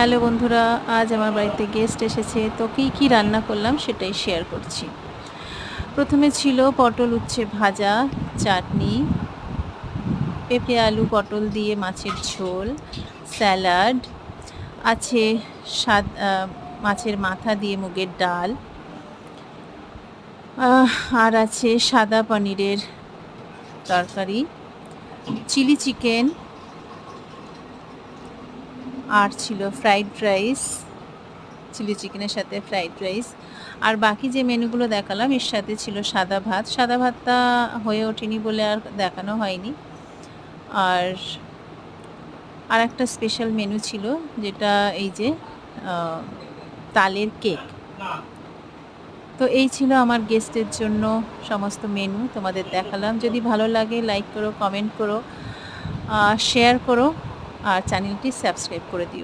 Hello বন্ধুরা, আজ আমার বাড়িতে গেস্ট এসেছে, তো কী রান্না করলাম সেটাই শেয়ার করছি। প্রথমে ছিল পটল উচ্ছে ভাজা, চাটনি, পেঁপে আলু পটল দিয়ে মাছের ঝোল, স্যালাড আছে, মাছের মাথা দিয়ে মুগের ডাল, আর আছে সাদা পনিরের তরকারি, চিলি চিকেন, আর ছিল ফ্রাইড রাইস, চিলি চিকেনের সাথে ফ্রাইড রাইস। আর বাকি যে মেনুগুলো দেখালাম এর সাথে ছিল সাদা ভাত। সাদা ভাতটা হয়ে ওঠেনি বলে আর দেখানো হয়নি। আর আরেকটা স্পেশাল মেনু ছিল, যেটা এই যে তালের কেক। তো এই ছিল আমার গেস্টের জন্য সমস্ত মেনু তোমাদের দেখালাম। যদি ভালো লাগে লাইক করো, কমেন্ট করো, শেয়ার করো, আর চ্যানেলটি সাবস্ক্রাইব করে দিও।